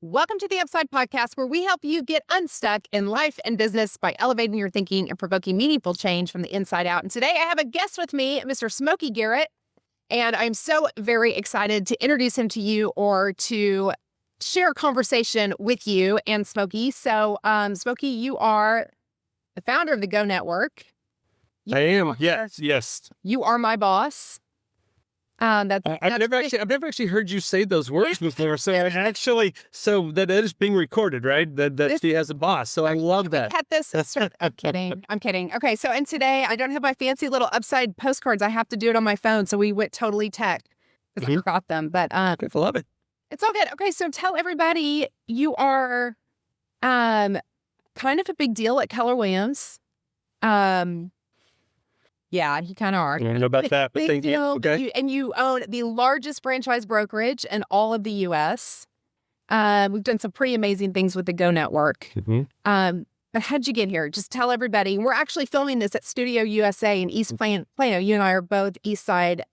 Welcome to the Upside Podcast, where we help you get unstuck in life and business by elevating your thinking and provoking meaningful change from the inside out. And today I have a guest with me, Mr. Smokey Garrett, and I'm so very excited to introduce him to you or to share a conversation with you and Smokey. So, Smokey, you are the founder of the Go Network. I am. Yes. You are my boss. I've never actually heard you say those words before. So that is being recorded, right? That she has a boss. So I love that. Had this. I'm kidding. Okay. So, and today I don't have my fancy little upside postcards. I have to do it on my phone. So we went totally tech because I forgot them. But I love it. It's all good. Okay. So tell everybody you are kind of a big deal at Keller Williams. Yeah, you kind of are. I don't know about that, but thank you. Okay. And you own the largest franchise brokerage in all of the U.S. We've done some pretty amazing things with the Go Network. But how'd you get here? Just tell everybody. We're actually filming this at Studio USA in East Plano. You and I are both East Side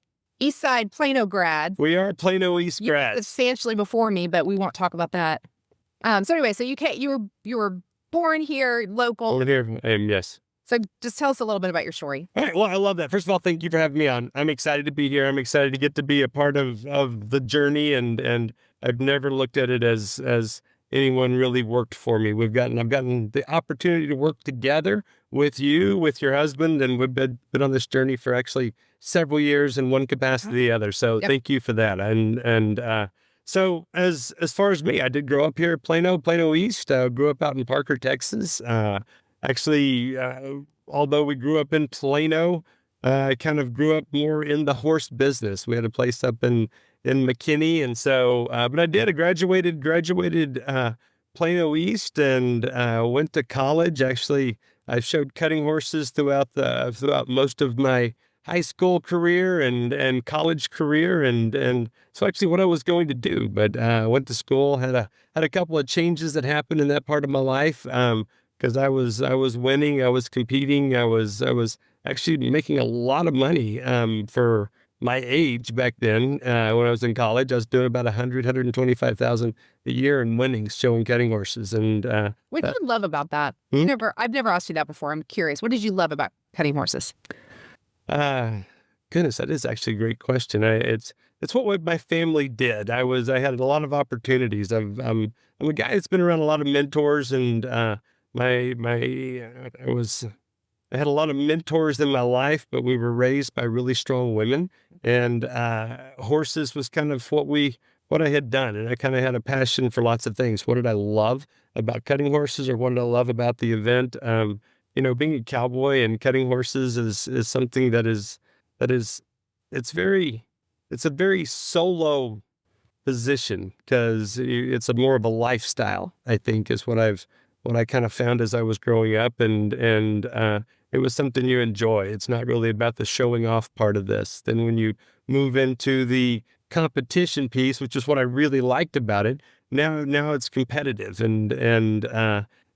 Plano grads. We are Plano East grads. Substantially before me, but we won't talk about that. So anyway, so you were born here, local. Born here, yes. So just tell us a little bit about your story. All right. Well, I love that. First of all, thank you for having me on. I'm excited to be here. I'm excited to get to be a part of the journey, and I've never looked at it as anyone really worked for me. I've gotten the opportunity to work together with you, with your husband, and we've been on this journey for actually several years in one capacity or the other. So Thank you for that. So as far as me, I did grow up here at Plano East. Grew up out in Parker, Texas. Actually, although we grew up in Plano, I kind of grew up more in the horse business. We had a place up in McKinney. And so, but I graduated Plano East and went to college. Actually, I showed cutting horses throughout most of my high school career and college career. And so actually what I was going to do, but went to school, had a couple of changes that happened in that part of my life. Because I was winning, I was competing, I was actually making a lot of money for my age back then. When I was in college, I was doing about $125,000 a year in winnings, showing cutting horses. And what did you love about that? I've never asked you that before. I'm curious. What did you love about cutting horses? Goodness, that is actually a great question. It's what my family did. I had a lot of opportunities. I'm a guy that's been around a lot of mentors, and I had a lot of mentors in my life, but we were raised by really strong women, and horses was kind of what I had done. And I kind of had a passion for lots of things. What did I love about cutting horses, or what did I love about the event? Being a cowboy and cutting horses is something it's a very solo position, because it's more of a lifestyle, I think, is what I kind of found as I was growing up, and it was something you enjoy. It's not really about the showing off part of this. Then when you move into the competition piece, which is what I really liked about it, now it's competitive, and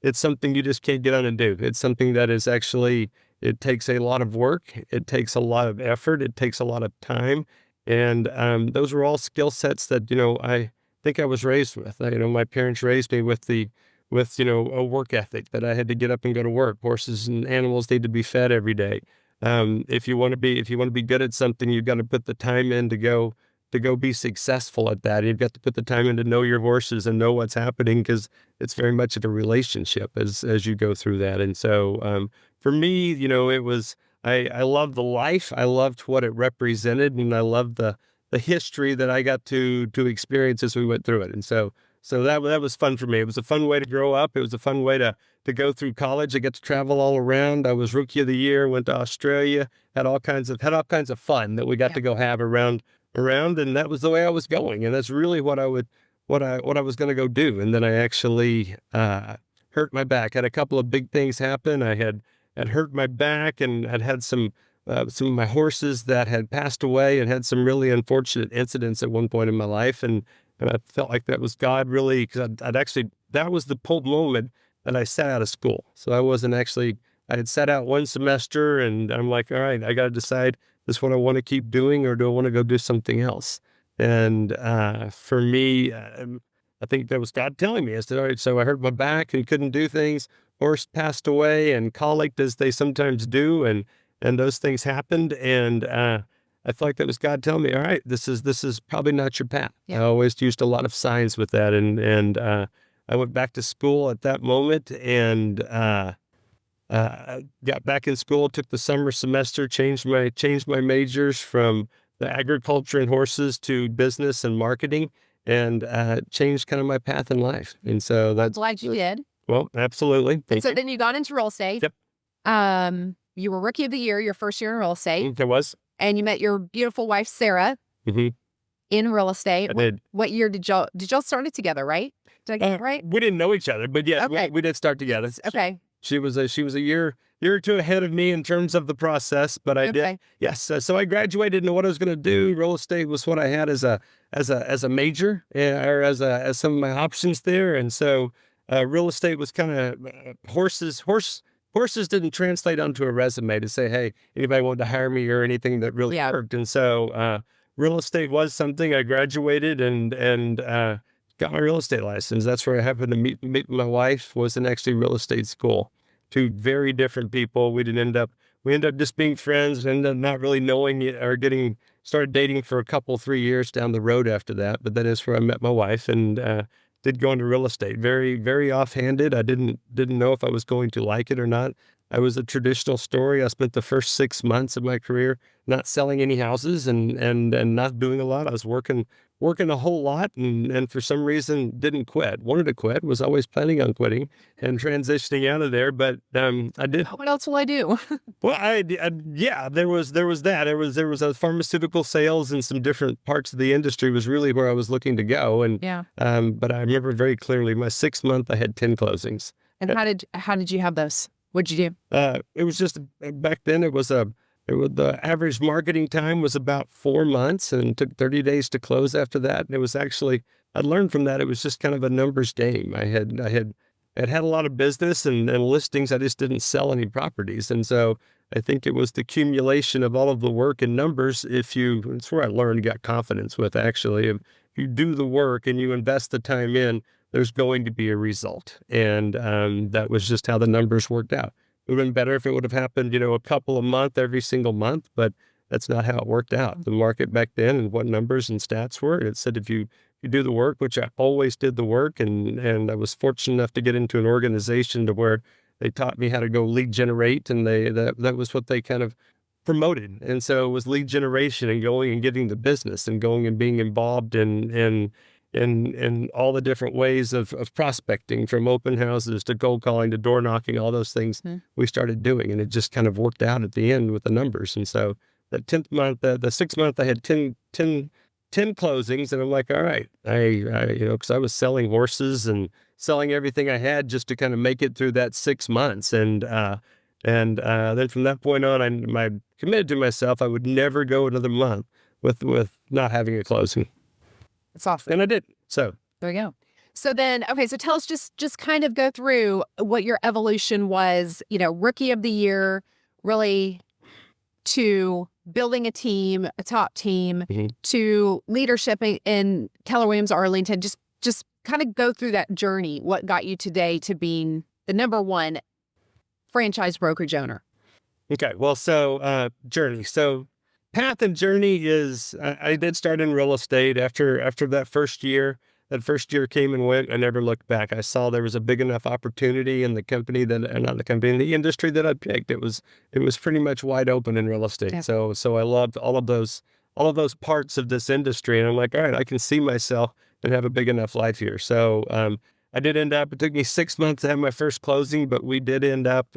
it's something you just can't get on and do. It's something that is actually, it takes a lot of work. It takes a lot of effort. It takes a lot of time. And those were all skill sets that, I think I was raised with. My parents raised me with a work ethic, that I had to get up and go to work. Horses and animals need to be fed every day. If you want to be good at something, you've got to put the time in to go be successful at that. You've got to put the time in to know your horses and know what's happening, because it's very much of a relationship as you go through that. And so for me, it was, I loved the life. I loved what it represented, and I loved the history that I got to experience as we went through it. And so that was fun for me. It was a fun way to grow up. It was a fun way to go through college. I got to travel all around. I was Rookie of the Year, went to Australia, had all kinds of fun that we got to go have around, and that was the way I was going. And that's really what I was going to go do. And then I actually hurt my back. Had a couple of big things happen. I had hurt my back, and had some of my horses that had passed away, and had some really unfortunate incidents at one point in my life. And I felt like that was God, really, because that was the moment that I sat out of school. So I had sat out one semester, and I'm like, all right, I got to decide, is this what I want to keep doing, or do I want to go do something else? And for me, I think that was God telling me. I said, all right, so I hurt my back and couldn't do things. Horse passed away and colicked as they sometimes do. And those things happened. And, I felt like that was God telling me, all right, this is probably not your path. Yeah. I always used a lot of signs with that. And I went back to school at that moment and, got back in school, took the summer semester, changed my majors from the agriculture and horses to business and marketing, and changed kind of my path in life. And so that's, Glad you did. well, absolutely. Thank So you. then you got into real estate. Yep. You were rookie of the year, your first year in real estate, There was. and you met your beautiful wife, Sarah, Mm-hmm. in real estate. I did. What year did y'all start it together, right? Did I get it right? We didn't know each other, but yes, Okay. we did start together. Okay. She was a year or two ahead of me in terms of the process, but I did. Okay. Yes. So I graduated into what I was going to do. Real estate was what I had as a major, or as some of my options there. And so real estate was kind of horses didn't translate onto a resume to say, hey, anybody wanted to hire me or anything that really Yeah. worked. And so real estate was something. I graduated and got my real estate license. That's where I happened to meet my wife, was in actually real estate school. Two very different people. We ended up just being friends, ended up not really knowing it or started dating for a couple, 3 years down the road after that. But that is where I met my wife and did go into real estate. Very, very offhanded. I didn't know if I was going to like it or not. I was a traditional story. I spent the first 6 months of my career not selling any houses and not doing a lot. I was working a whole lot and for some reason didn't quit. Wanted to quit, was always planning on quitting and transitioning out of there. But I did. What else will I do? Well, yeah, there was that. There was a pharmaceutical sales and some different parts of the industry was really where I was looking to go. And Yeah. but I remember very clearly my 6th month I had 10 closings. And how did you have those? What'd you do? It was just back then. The average marketing time was about 4 months, and it took 30 days to close after that. And it was actually, I learned from that. It was just kind of a numbers game. I had a lot of business and listings. I just didn't sell any properties. And so I think it was the accumulation of all of the work and numbers. It's where I learned, got confidence with actually. If you do the work and you invest the time in, there's going to be a result. And that was just how the numbers worked out. It would have been better if it would have happened, a couple a month, every single month, but that's not how it worked out. The market back then and what numbers and stats were, it said if you do the work, which I always did the work, and I was fortunate enough to get into an organization to where they taught me how to go lead generate, and that was what they kind of promoted. And so it was lead generation and going and getting the business and going and being involved in all the different ways of prospecting, from open houses to cold calling to door knocking, all those things we started doing. And it just kind of worked out at the end with the numbers. And so that 10th month, the 6th month, I had 10 closings. And I'm like, all right, because I was selling horses and selling everything I had just to kind of make it through that 6 months. And then from that point on, I committed to myself, I would never go another month with not having a closing. That's awesome. And I did. So There you go. So then, okay, so tell us, just kind of go through what your evolution was, rookie of the year, really, to building a team, a top team, to leadership in Keller Williams, Arlington. Just kind of go through that journey. What got you today to being the #1 franchise brokerage owner? Okay. Well, so journey. So path and journey is, I did start in real estate after that first year. That first year came and went. I never looked back. I saw there was a big enough opportunity in the company in the industry that I picked. It was pretty much wide open in real estate. Yeah. So I loved all of those parts of this industry. And I'm like, all right, I can see myself and have a big enough life here. So I did end up, it took me 6 months to have my first closing, but we did end up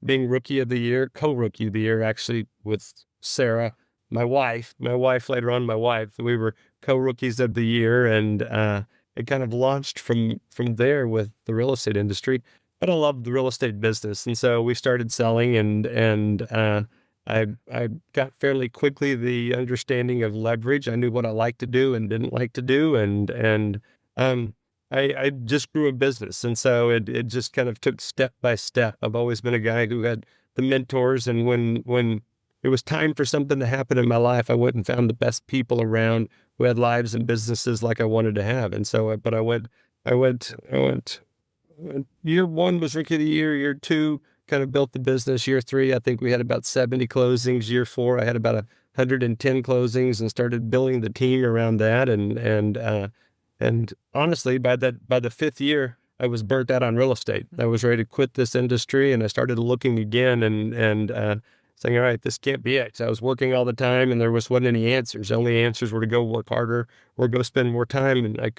being rookie of the year, co-rookie of the year, actually, with Sarah, my wife later on, we were co-rookies of the year, and it kind of launched from there with the real estate industry. But I loved the real estate business, and so we started selling, and I got fairly quickly the understanding of leverage. I knew what I liked to do and didn't like to do, and I just grew a business, and so it just kind of took step by step. I've always been a guy who had the mentors, and when it was time for something to happen in my life, I went and found the best people around who had lives and businesses like I wanted to have. And so, but I went, year one was rookie of the year. Year two, kind of built the business. Year three, I think we had about 70 closings. Year four, I had about 110 closings and started building the team around that. And honestly, by the fifth year, I was burnt out on real estate. I was ready to quit this industry, and I started looking again and saying, all right, this can't be it. So I was working all the time, and there wasn't any answers. The only answers were to go work harder or go spend more time, and I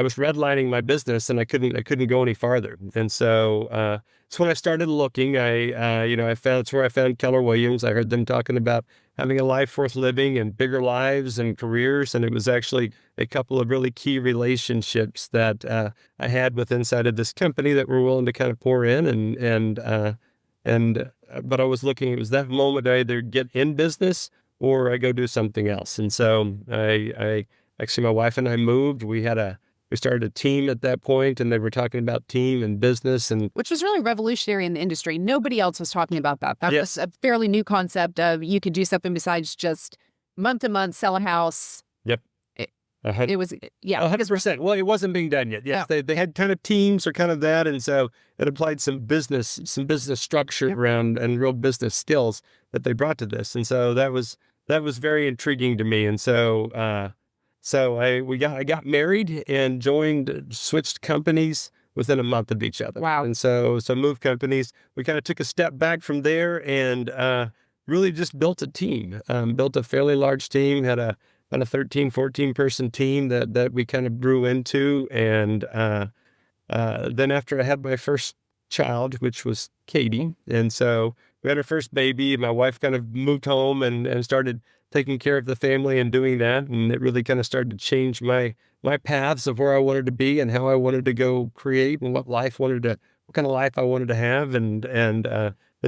was redlining my business, and I couldn't go any farther. And so when I started looking, that's where I found Keller Williams. I heard them talking about having a life worth living and bigger lives and careers. And it was actually a couple of really key relationships that I had with inside of this company that were willing to kind of pour in. But I was looking, it was that moment I either get in business or I go do something else. And so actually my wife and I moved. We started a team at that point, and they were talking about team and business, and which was really revolutionary in the industry. Nobody else was talking about that. That was a fairly new concept of you could do something besides just month to month sell a house. Yep. It was 100%. Well, it wasn't being done yet. Yes, they had kind of teams or kind of that, and so it applied some business structure around and real business skills that they brought to this, and so that was very intriguing to me, and so. I got married and switched companies within a month of each other. Wow. And so moved companies. We kind of took a step back from there and really just built a team, built a fairly large team, had about a 13, 14 person team that we kind of grew into. And then after I had my first child, which was Katie, and so we had our first baby, my wife kind of moved home and started taking care of the family and doing that. And it really kind of started to change my paths of where I wanted to be and how I wanted to go create and what kind of life I wanted to have. And then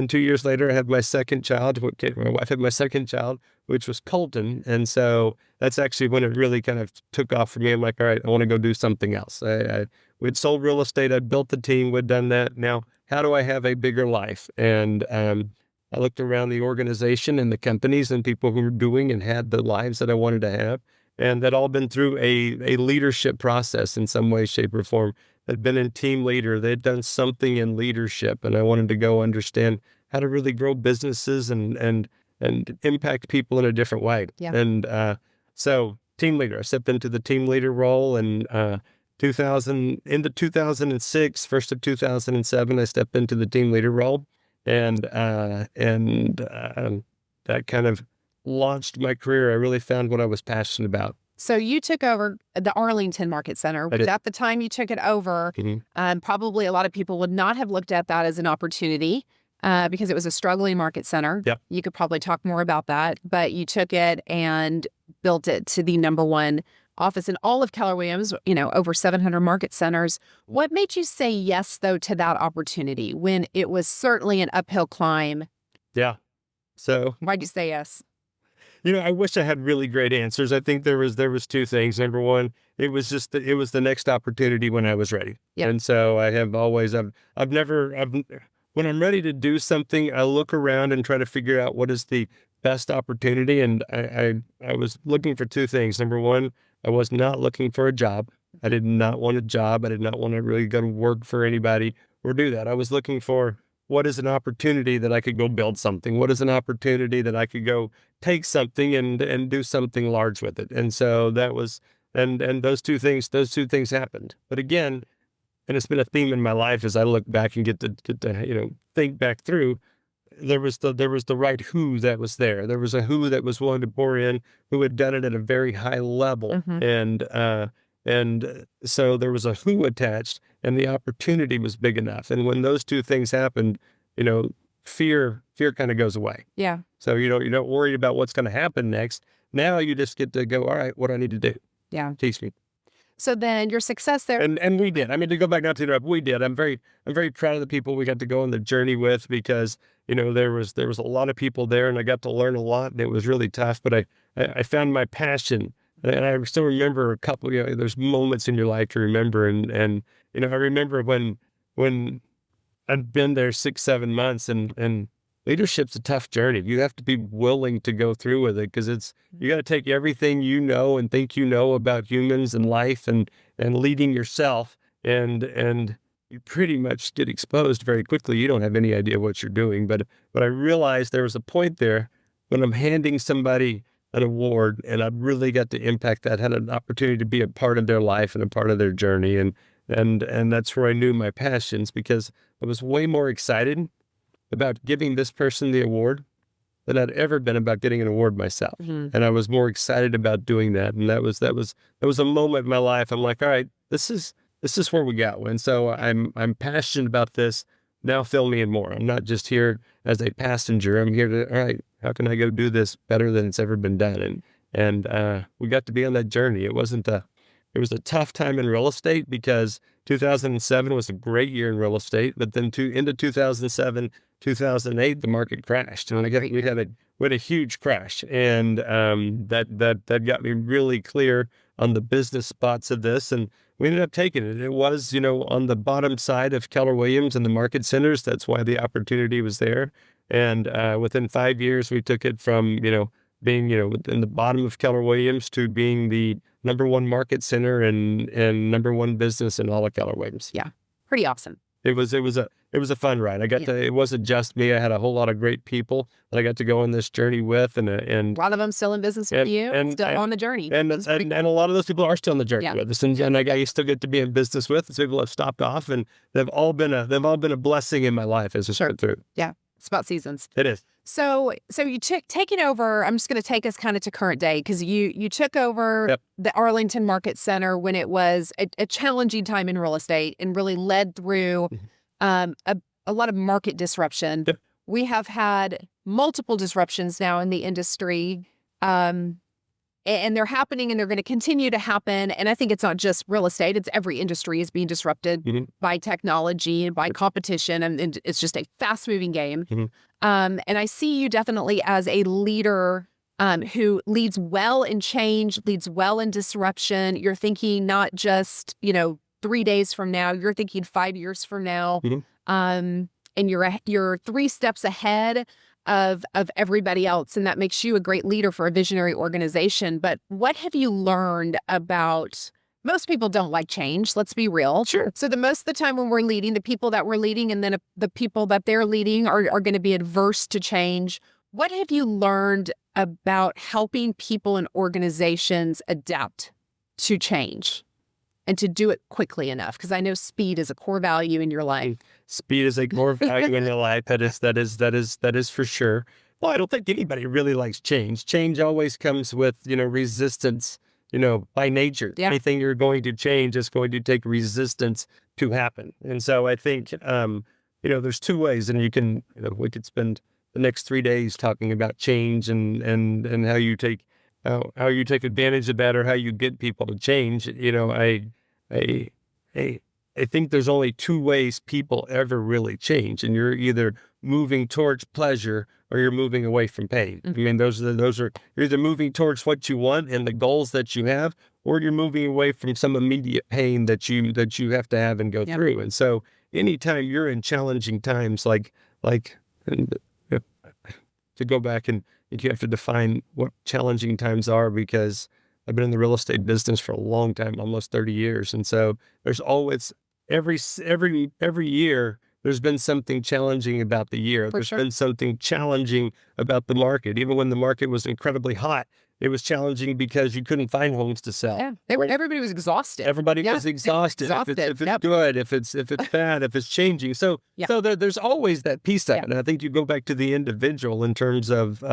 2 years later, I had my second child. My wife had my second child, which was Colton. And so that's actually when it really kind of took off for me. I'm like, all right, I want to go do something else. We'd sold real estate. I'd built the team. We'd done that. Now, how do I have a bigger life? And I looked around the organization and the companies and people who were doing and had the lives that I wanted to have. And that all been through a leadership process in some way, shape, or form. They'd been a team leader. They'd done something in leadership. And I wanted to go understand how to really grow businesses and impact people in a different way. Yeah. And so team leader, I stepped into the team leader role in 2006, first of 2007, I stepped into the team leader role. And that kind of launched my career. I really found what I was passionate about. So you took over the Arlington Market Center. At the time you took it over, probably a lot of people would not have looked at that as an opportunity because it was a struggling market center. Yep. You could probably talk more about that, but you took it and built it to the #1 office in all of Keller Williams, over 700 market centers. What made you say yes, though, to that opportunity when it was certainly an uphill climb? Yeah. So why'd you say yes? I wish I had really great answers. I think there was two things. Number one, it was the next opportunity when I was ready. Yep. And so I have always, when I'm ready to do something, I look around and try to figure out what is the best opportunity. And I was looking for two things. Number one, I was not looking for a job. I did not want a job. I did not want to really go to work for anybody or do that. I was looking for what is an opportunity that I could go build something? What is an opportunity that I could go take something and do something large with it? And so that was, and those two things happened. But again, and it's been a theme in my life as I look back and get to think back through, there was the right who that was there. There was a who that was willing to pour in, who had done it at a very high level. And so there was a who attached, and the opportunity was big enough. And when those two things happened, fear kind of goes away. Yeah. So you're not worried about what's going to happen next. Now you just get to go, all right, what do I need to do? Yeah. Teach me. So then your success there. And we did. I mean, to go back, not to interrupt, we did. I'm very proud of the people we got to go on the journey with, because, there was a lot of people there, and I got to learn a lot, and it was really tough, but I found my passion. And I still remember a couple, there's moments in your life to remember. And I remember when I'd been there 6-7 months and leadership's a tough journey. You have to be willing to go through with it, because you got to take everything you know and think you know about humans and life and leading yourself, and you pretty much get exposed very quickly. You don't have any idea what you're doing. But I realized there was a point there when I'm handing somebody an award, and I really got to impact that, had an opportunity to be a part of their life and a part of their journey. And that's where I knew my passions, because I was way more excited about giving this person the award than I'd ever been about getting an award myself. Mhm. And I was more excited about doing that. And that was a moment in my life. I'm like, all right, this is where we go. And so I'm passionate about this. Now fill me in more. I'm not just here as a passenger. I'm here to, all right, how can I go do this better than it's ever been done? And we got to be on that journey. It was a tough time in real estate, because 2007 was a great year in real estate, but then into 2007, 2008, the market crashed, and we had a huge crash, and that got me really clear on the business spots of this, and we ended up taking it. It was, on the bottom side of Keller Williams and the market centers. That's why the opportunity was there, and within 5 years, we took it from being in the bottom of Keller Williams to being the number one market center and number one business in all of Keller Williams. Yeah. Pretty awesome. It was a fun ride. It wasn't just me. I had a whole lot of great people that I got to go on this journey with, and a lot of them still in business with you, and still on the journey. And a lot of those people are still on the journey with us, and I still get to be in business with. So people have stopped off, and they've all been a blessing in my life as I went through. Yeah. It's about seasons. It is. So you taking over, I'm just going to take us kind of to current day, because you took over the Arlington Market Center when it was a challenging time in real estate, and really led through a lot of market disruption. Yep. We have had multiple disruptions now in the industry, and they're happening, and they're going to continue to happen. And I think it's not just real estate. It's every industry is being disrupted by technology and by competition. And it's just a fast moving game. And I see you definitely as a leader who leads well in change, leads well in disruption. You're thinking not just, 3 days from now, you're thinking 5 years from now. And you're 3 steps ahead of everybody else, and that makes you a great leader for a visionary organization. But what have you learned about, most people don't like change, let's be real. Sure. So the most of the time when we're leading, the people that we're leading and then the people that they're leading are going to be adverse to change. What have you learned about helping people and organizations adapt to change and to do it quickly enough? Because I know speed is a core value in your life. Speed is a core value in your life. That is for sure. Well, I don't think anybody really likes change. Change always comes with, resistance, by nature. Yeah. Anything you're going to change is going to take resistance to happen. And so I think, there's 2 ways, and we could spend the next 3 days talking about change and how you take advantage of that, or how you get people to change. I think there's only 2 ways people ever really change, and you're either moving towards pleasure or you're moving away from pain. I mean, you're either moving towards what you want and the goals that you have, or you're moving away from some immediate pain that you have to have and go through. And so anytime you're in challenging times, to go back and you have to define what challenging times are, because I've been in the real estate business for a long time, almost 30 years. And so there's always, every year, there's been something challenging about the year. There's been something challenging about the market. Even when the market was incredibly hot, it was challenging because you couldn't find homes to sell. Yeah, everybody was exhausted. Everybody was exhausted. If it's good, if it's bad, if it's changing. So there's always that piece of it. And I think you go back to the individual in terms of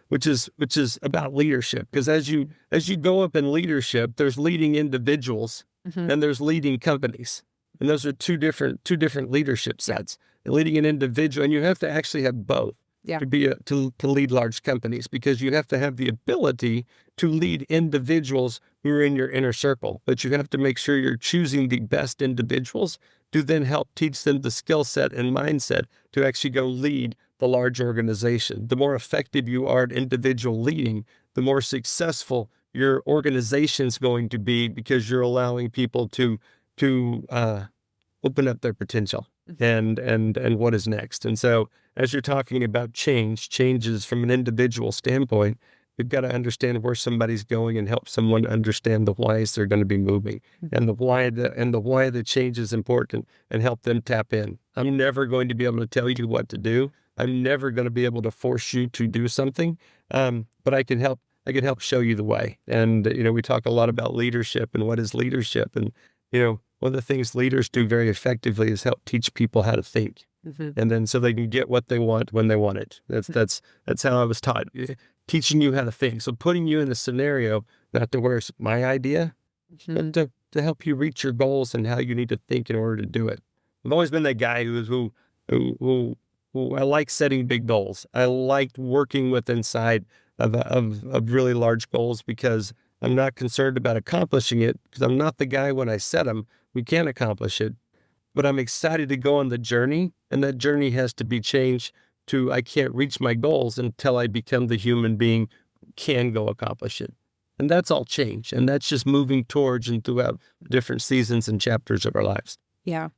which is about leadership. Because as you go up in leadership, there's leading individuals and there's leading companies. And those are two different leadership sets. Leading an individual, and you have to actually have both to lead large companies, because you have to have the ability to lead individuals who are in your inner circle. But you have to make sure you're choosing the best individuals to then help teach them the skill set and mindset to actually go lead the large organization. The more effective you are at individual leading, the more successful your organization's going to be, because you're allowing people to open up their potential and what is next. And so as you're talking about changes from an individual standpoint, you've got to understand where somebody's going and help someone understand the whys they're going to be moving and the why the change is important and help them tap in. I'm never going to be able to tell you what to do. I'm never going to be able to force you to do something. But I can help show you the way. And, we talk a lot about leadership and what is leadership. And, one of the things leaders do very effectively is help teach people how to think. And then so they can get what they want when they want it. That's how I was taught, teaching you how to think. So putting you in a scenario, not to where it's my idea, but to help you reach your goals and how you need to think in order to do it. I've always been that guy who I like setting big goals. I like working with inside of really large goals because I'm not concerned about accomplishing it because I'm not the guy when I set them. We can't accomplish it, but I'm excited to go on the journey, and that journey has to be changed to I can't reach my goals until I become the human being who can go accomplish it. And that's all change, and that's just moving towards and throughout different seasons and chapters of our lives. Yeah.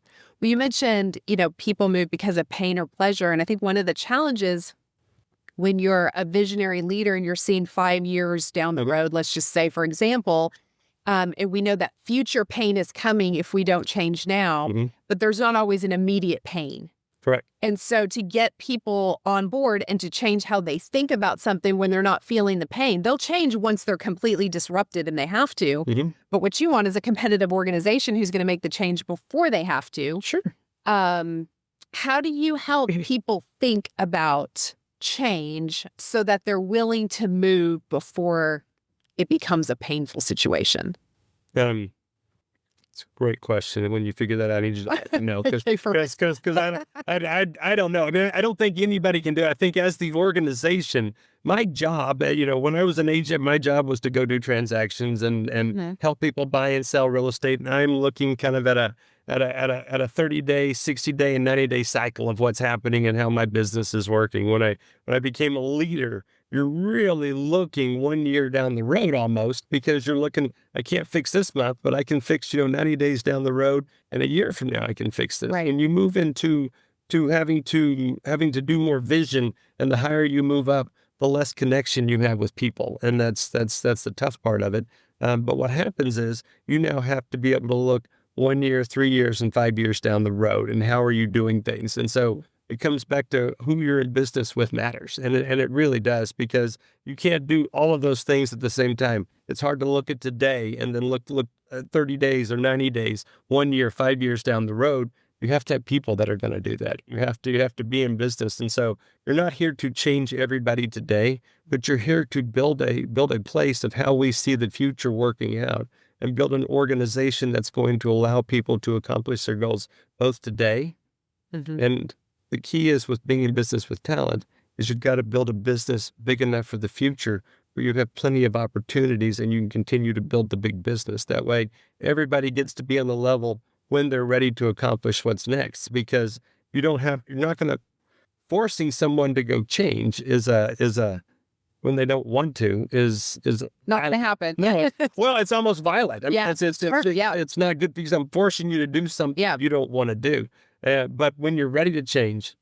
Well, you mentioned, people move because of pain or pleasure, and I think one of the challenges when you're a visionary leader and you're seeing 5 years down the road, let's just say, for example, and we know that future pain is coming if we don't change now, but there's not always an immediate pain. Correct. And so to get people on board and to change how they think about something when they're not feeling the pain, they'll change once they're completely disrupted and they have to. But what you want is a competitive organization who's going to make the change before they have to. Sure. How do you help people think about change so that they're willing to move before it becomes a painful situation? It's a great question. And when you figure that out, you just know, because I don't know. I mean, I don't think anybody can do it. I think as the organization, my job, when I was an agent, my job was to go do transactions and help people buy and sell real estate. And I'm looking kind of at a 30-day, 60-day, and 90-day cycle of what's happening and how my business is working. When I became a leader, you're really looking 1 year down the road almost, because you're looking, I can't fix this month, but I can fix, 90 days down the road, and a year from now I can fix this. Right. And you move into having to do more vision, and the higher you move up, the less connection you have with people. And that's the tough part of it. But what happens is you now have to be able to look 1 year, 3 years, and 5 years down the road, and how are you doing things? And so it comes back to who you're in business with matters. And it really does, because you can't do all of those things at the same time. It's hard to look at today and then look at 30 days or 90 days, 1 year, 5 years down the road. You have to have people that are going to do that. You have to be in business. And so you're not here to change everybody today, but you're here to build a place of how we see the future working out, and build an organization that's going to allow people to accomplish their goals both today. And the key is with being in business with talent is you've got to build a business big enough for the future where you have plenty of opportunities and you can continue to build the big business. That way, everybody gets to be on the level when they're ready to accomplish what's next, because you're not going to, forcing someone to go change is when they don't want to is Not going to happen. No. Well, it's almost violent. I mean, it's not good because I'm forcing you to do something you don't want to do. But when you're ready to change,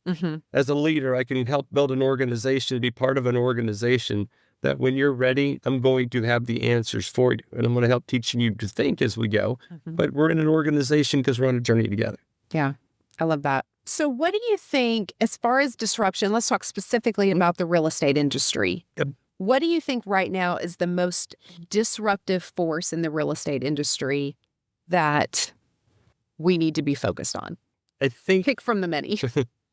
as a leader, I can help build an organization, be part of an organization that when you're ready, I'm going to have the answers for you. And I'm going to help teaching you to think as we go. But we're in an organization because we're on a journey together. Yeah, I love that. So what do you think, as far as disruption, let's talk specifically about the real estate industry. Yep. What do you think right now is the most disruptive force in the real estate industry that we need to be focused on? I think, pick from the many.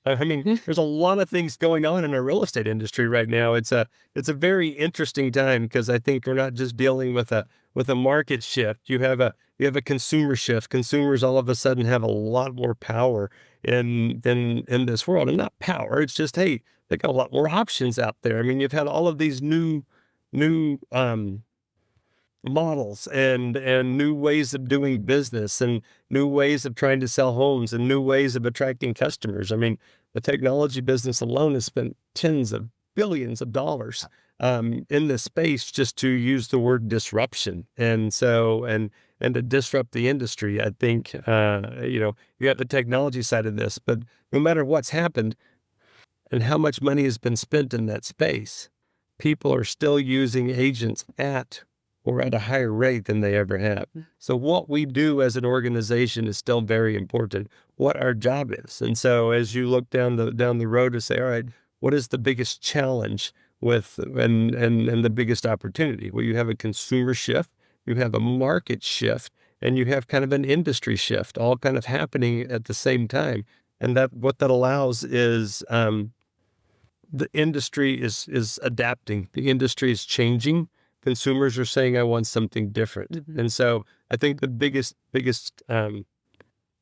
I mean, there's a lot of things going on in our real estate industry right now. It's a very interesting time, because I think we're not just dealing with a market shift. You have a consumer shift. Consumers all of a sudden have a lot more power in this world, and not power. It's just, hey, they got a lot more options out there. I mean, you've had all of these new models and new ways of doing business, and new ways of trying to sell homes, and new ways of attracting customers. I mean, the technology business alone has spent tens of billions of dollars in this space just to use the word disruption. And so, and and to disrupt the industry. I think, you have the technology side of this, but no matter what's happened and how much money has been spent in that space, people are still using agents at or at a higher rate than they ever have. So what we do as an organization is still very important, what our job is. And so as you look down the road to say, all right, what is the biggest challenge with and the biggest opportunity? Well, you have a consumer shift, you have a market shift, and you have kind of an industry shift, all kind of happening at the same time. And what that allows is the industry is adapting. The industry is changing. Consumers are saying, I want something different. And so I think the biggest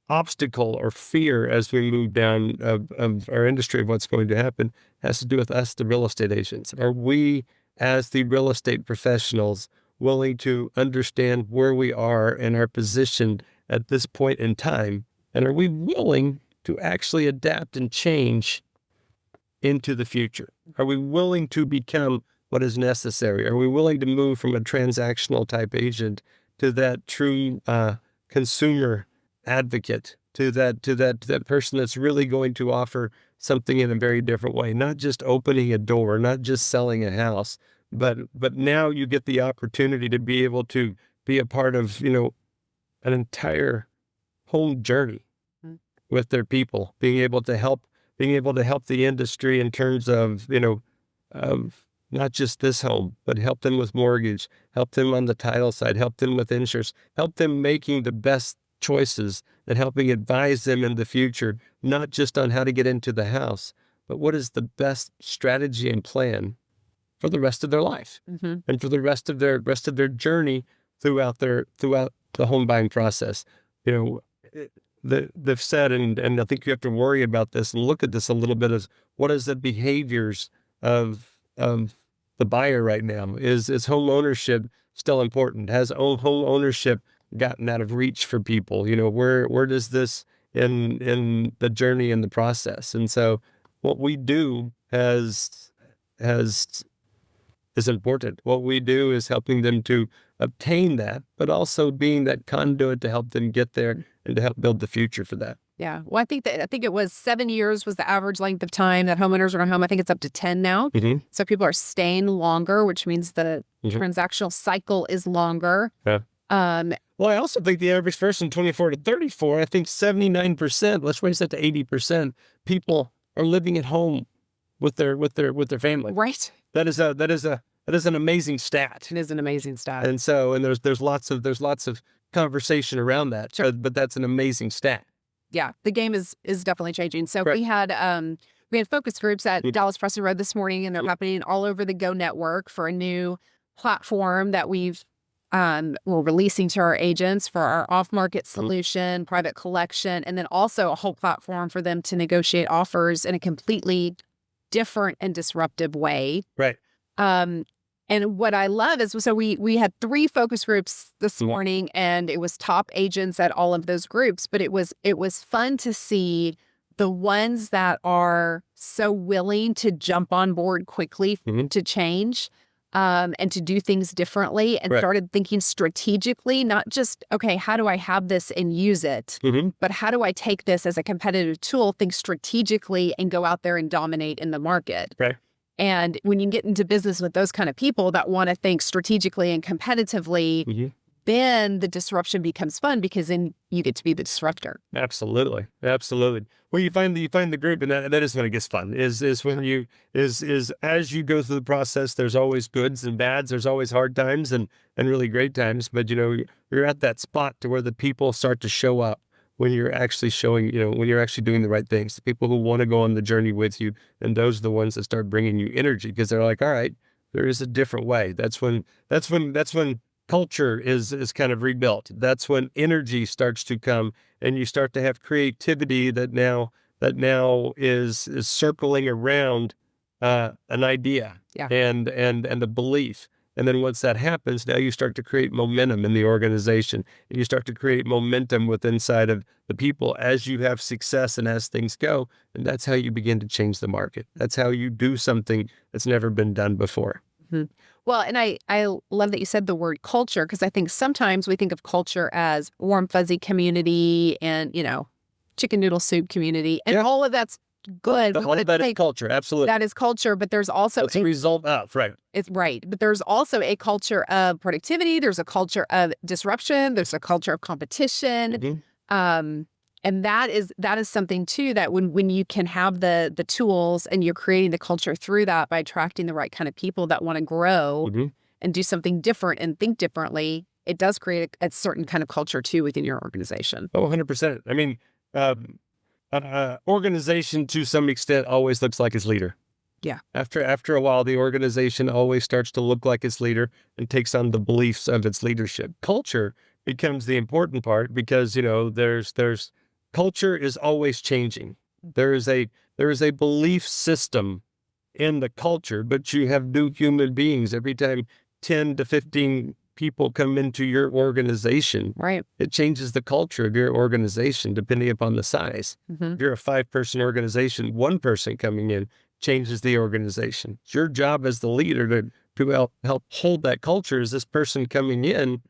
obstacle or fear as we move down of our industry of what's going to happen has to do with us, the real estate agents. Are we, as the real estate professionals, willing to understand where we are and our position at this point in time? And are we willing to actually adapt and change into the future? Are we willing to become what is necessary? Are we willing to move from a transactional type agent to that true consumer advocate, to that person that's really going to offer something in a very different way, not just opening a door, not just selling a house, but now you get the opportunity to be able to be a part of, an entire home journey with their people, being able to help the industry in terms of, of not just this home, but help them with mortgage, help them on the title side, help them with insurance, help them making the best choices and helping advise them in the future, not just on how to get into the house, but what is the best strategy and plan for the rest of their life and for the rest of their journey throughout the home buying process. They've said, and I think you have to worry about this and look at this a little bit as what is the behaviors of the buyer right now? Is home ownership still important? Has home ownership gotten out of reach for people? Where does this in the journey and the process? And so what we do is important. What we do is helping them to obtain that, but also being that conduit to help them get there and to help build the future for that. Yeah. Well, I think it was 7 years was the average length of time that homeowners are going home. I think it's up to 10 now. So people are staying longer, which means the transactional cycle is longer. Yeah. Well, I also think the average person 24 to 34, I think 79%, let's raise that to 80%, people are living at home with their family. Right. That is an amazing stat. It is an amazing stat. And so, there's lots of conversation around that. Sure. But that's an amazing stat. Yeah, the game is definitely changing. So we had focus groups at Dallas Preston Road this morning, and they're happening all over the Go network for a new platform that we're releasing to our agents for our off-market solution, private collection, and then also a whole platform for them to negotiate offers in a completely different and disruptive way. Right. And what I love is, so we had 3 focus groups this morning, and it was top agents at all of those groups, but it was fun to see the ones that are so willing to jump on board quickly to change and to do things differently, and started thinking strategically, not just, okay, how do I have this and use it, but how do I take this as a competitive tool, think strategically, and go out there and dominate in the market. Right. And when you get into business with those kind of people that want to think strategically and competitively, then the disruption becomes fun, because then you get to be the disruptor. Absolutely. Well, you find the group, and that is when it gets fun. Is when you as you go through the process, there's always goods and bads. There's always hard times and really great times. But you're at that spot to where the people start to show up. When you're actually when you're actually doing the right things, the people who want to go on the journey with you, and those are the ones that start bringing you energy, because they're like, all right, there is a different way. That's when culture is kind of rebuilt. That's when energy starts to come, and you start to have creativity that now is circling around an idea and a belief. And then once that happens, now you start to create momentum in the organization, and you start to create momentum inside of the people as you have success and as things go. And that's how you begin to change the market. That's how you do something that's never been done before. Well, and I love that you said the word culture, because I think sometimes we think of culture as warm, fuzzy community and, chicken noodle soup community. And all of that's good. All of that is culture. Absolutely. That is culture, but there's also That's a result of, right. It's right. But there's also a culture of productivity. There's a culture of disruption. There's a culture of competition. And that is something too, that when you can have the tools and you're creating the culture through that by attracting the right kind of people that want to grow and do something different and think differently, it does create a certain kind of culture too within your organization. Oh, 100%. I mean, organization to some extent always looks like its leader. Yeah. After a while, the organization always starts to look like its leader and takes on the beliefs of its leadership. Culture becomes the important part because, there's culture is always changing. There is a belief system in the culture, but you have new human beings every time 10 to 15 people come into your organization. Right. It changes the culture of your organization depending upon the size. If you're a 5-person organization, one person coming in changes the organization. It's your job as the leader to help hold that culture. Is this person coming in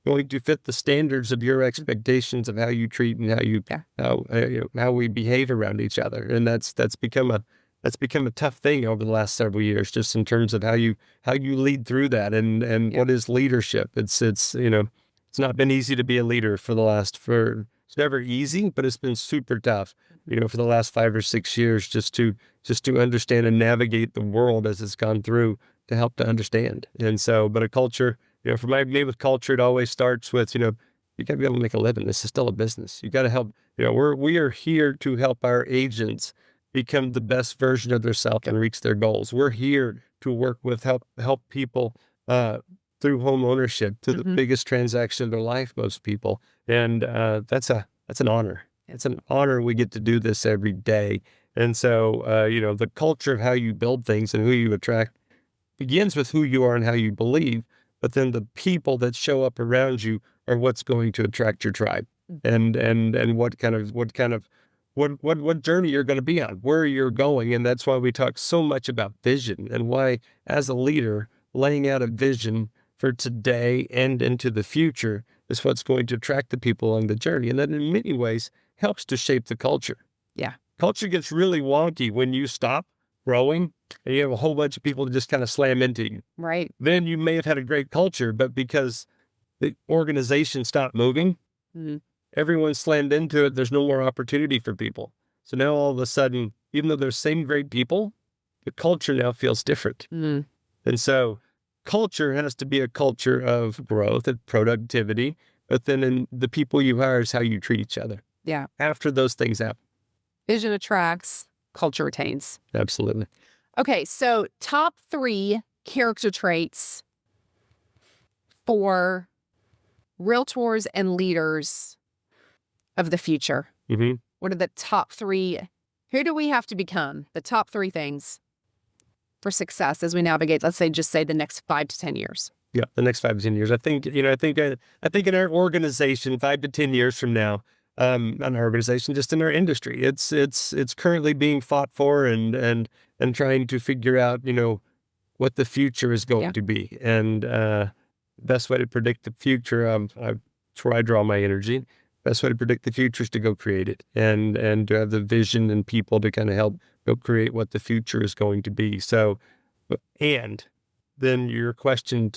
going to fit the standards of your expectations of how you treat and how we behave around each other? And that's become a tough thing over the last several years, just in terms of how you lead through that and what is leadership. It's not been easy to be a leader it's never easy, but it's been super tough, for the last 5 or 6 years, just to understand and navigate the world as it's gone through to help to understand. And so, but a culture, for me with culture, it always starts with, you got to be able to make a living. This is still a business. You got to help, we are here to help our agents become the best version of themselves and reach their goals. We're here to work with, help people, through home ownership to the biggest transaction of their life, most people. And that's an honor. It's an honor we get to do this every day. And so, the culture of how you build things and who you attract begins with who you are and how you believe, but then the people that show up around you are what's going to attract your tribe and what journey you're going to be on, where you're going. And that's why we talk so much about vision, and why, as a leader, laying out a vision for today and into the future is what's going to attract the people along the journey. And that in many ways helps to shape the culture. Yeah. Culture gets really wonky when you stop growing and you have a whole bunch of people to just kind of slam into you. Right. Then you may have had a great culture, but because the organization stopped moving, everyone slammed into it, there's no more opportunity for people. So now all of a sudden, even though there's same great people, the culture now feels different. And so culture has to be a culture of growth and productivity, but then in the people you hire is how you treat each other. Yeah. After those things happen. Vision attracts, culture retains. Absolutely. Okay, so top 3 character traits for realtors and leaders of the future. What are the top 3? Who do we have to become? The top 3 things for success as we navigate, let's say, just say the next 5 to 10 years. Yeah, the next 5 to 10 years. I think in our organization, 5 to 10 years from now, not our organization, just in our industry, it's currently being fought for and trying to figure out, what the future is going to be. And best way to predict the future, that's where I draw my energy. Best way to predict the future is to go create it and to have the vision and people to kind of help go create what the future is going to be. So, and then your question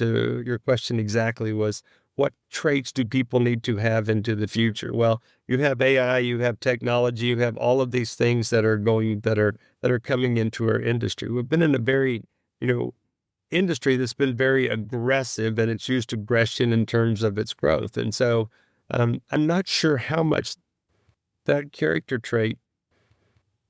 exactly was, what traits do people need to have into the future? Well, you have AI, you have technology, you have all of these things that are coming into our industry. We've been in a very, industry that's been very aggressive, and it's used aggression in terms of its growth. And so I'm not sure how much that character trait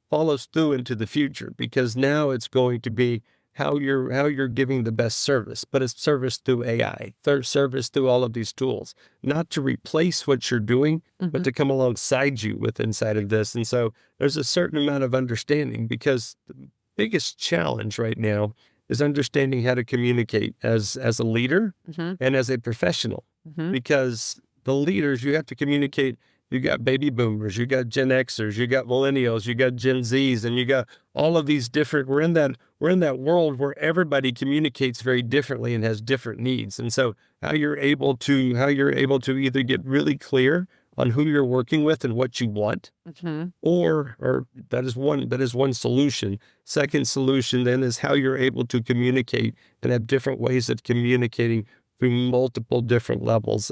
follows through into the future, because now it's going to be how you're giving the best service, but it's service through AI, service through all of these tools, not to replace what you're doing, but to come alongside you with inside of this. And so there's a certain amount of understanding, because the biggest challenge right now is understanding how to communicate as a leader and as a professional, because the leaders, you have to communicate You got baby boomers, you got Gen Xers, you got millennials, you got Gen Zs, and you got all of these different, we're in that world where everybody communicates very differently and has different needs. And so how you're able to either get really clear on who you're working with and what you want, or that is one solution. Second solution then is how you're able to communicate and have different ways of communicating through multiple different levels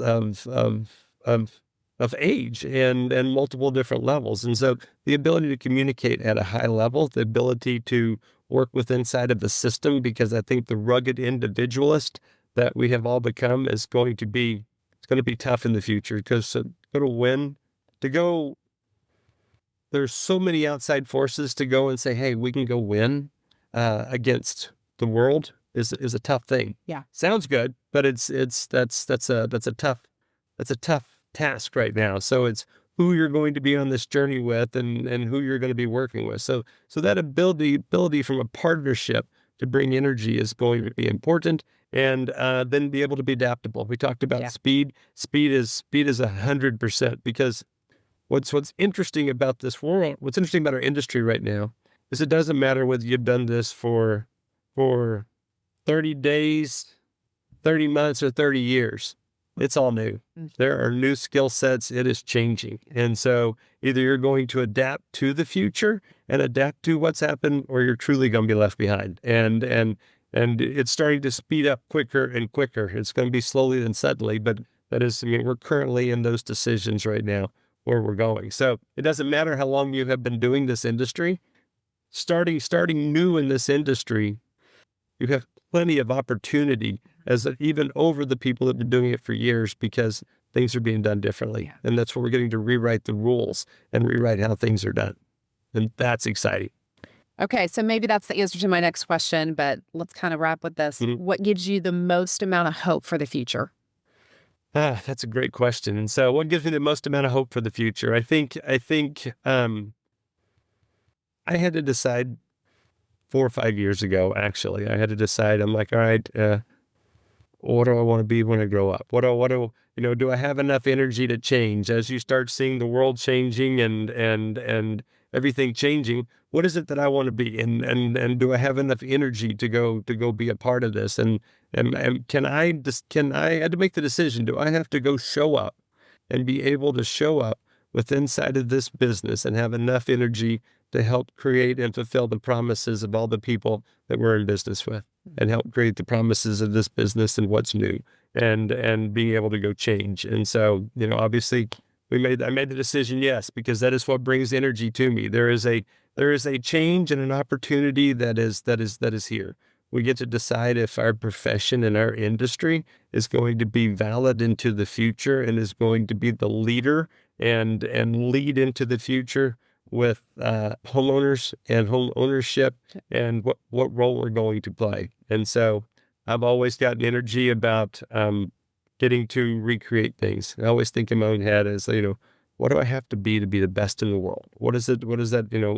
of age and multiple different levels. And so the ability to communicate at a high level, the ability to work with inside of the system, because I think the rugged individualist that we have all become is going to be tough in the future, because there's so many outside forces to go and say, hey, we can go win against the world is a tough thing. Yeah. Sounds good, but that's a tough task right now. So it's who you're going to be on this journey with and who you're going to be working with. So that ability from a partnership to bring energy is going to be important, and then be able to be adaptable. We talked about speed. Speed is 100%, because what's interesting about this world, what's interesting about our industry right now is it doesn't matter whether you've done this for 30 days, 30 months, or 30 years. It's all new. There are new skill sets. It is changing. And so either you're going to adapt to the future and adapt to what's happened, or you're truly going to be left behind. And it's starting to speed up quicker and quicker. It's going to be slowly and suddenly, but we're currently in those decisions right now where we're going. So it doesn't matter how long you have been doing this industry. Starting new in this industry, you have plenty of opportunity even over the people that have been doing it for years, because things are being done differently. Yeah. And that's where we're getting to rewrite the rules and rewrite how things are done. And that's exciting. Okay, so maybe that's the answer to my next question, but let's kind of wrap with this. What gives you the most amount of hope for the future? That's a great question. And so what gives me the most amount of hope for the future? I think I had to decide 4 or 5 years ago, actually. I had to decide, I'm like, all right, what do I want to be when I grow up? Do I have enough energy to change? As you start seeing the world changing and everything changing, what is it that I want to be? And do I have enough energy to go be a part of this? And can I had to make the decision, do I have to go show up and be able to show up with inside of this business and have enough energy to help create and fulfill the promises of all the people that we're in business with, and help create the promises of this business and what's new, and being able to go change. And so, obviously I made the decision, yes, because that is what brings energy to me. There is a change and an opportunity that is here. We get to decide if our profession and our industry is going to be valid into the future and is going to be the leader and lead into the future with homeowners and home ownership, and what role we're going to play. And so I've always gotten energy about getting to recreate things. I always think in my own head as, what do I have to be the best in the world? What is that,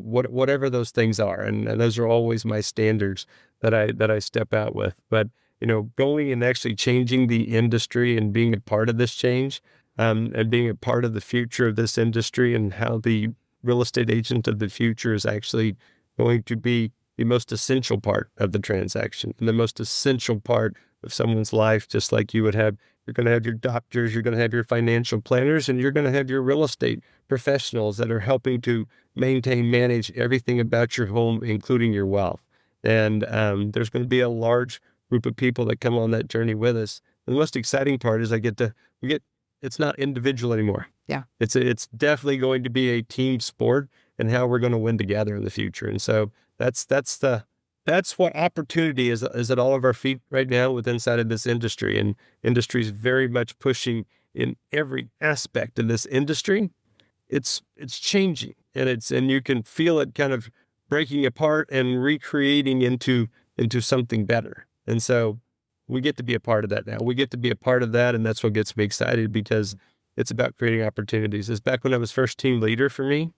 whatever those things are. And those are always my standards that I step out with. But, going and actually changing the industry and being a part of this change, and being a part of the future of this industry, and how the real estate agent of the future is actually going to be the most essential part of the transaction and the most essential part of someone's life. Just like you're going to have your doctors, you're going to have your financial planners, and you're going to have your real estate professionals that are helping to manage everything about your home, including your wealth. And there's going to be a large group of people that come on that journey with us. And the most exciting part is it's not individual anymore. Yeah. It's definitely going to be a team sport, and how we're going to win together in the future. And so that's what opportunity is at all of our feet right now with inside of this industry. And industry is very much pushing in every aspect of this industry. It's changing, and you can feel it kind of breaking apart and recreating into something better. And so we get to be a part of that now. We get to be a part of that, and that's what gets me excited, because it's about creating opportunities. It's back when I was first team leader for me. It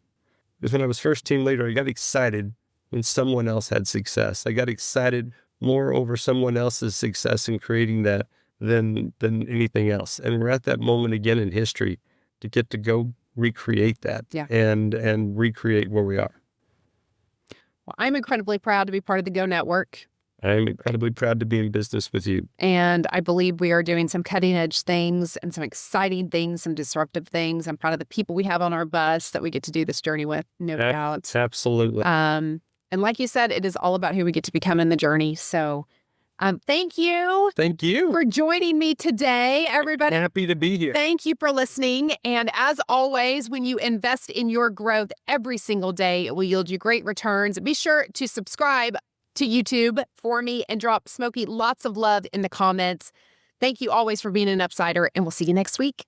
was when I was first team leader, I got excited when someone else had success. I got excited more over someone else's success in creating that than anything else. And we're at that moment again in history to get to go recreate that Yeah. and recreate where we are. Well, I'm incredibly proud to be part of the Go Network. I'm incredibly proud to be in business with you. And I believe we are doing some cutting edge things and some exciting things, some disruptive things. I'm proud of the people we have on our bus that we get to do this journey with, no doubt. Absolutely. And like you said, it is all about who we get to become in the journey. So thank you. Thank you for joining me today, everybody. Happy to be here. Thank you for listening. And as always, when you invest in your growth every single day, it will yield you great returns. Be sure to subscribe to YouTube for me and drop Smokey lots of love in the comments. Thank you always for being an Upsider, and we'll see you next week.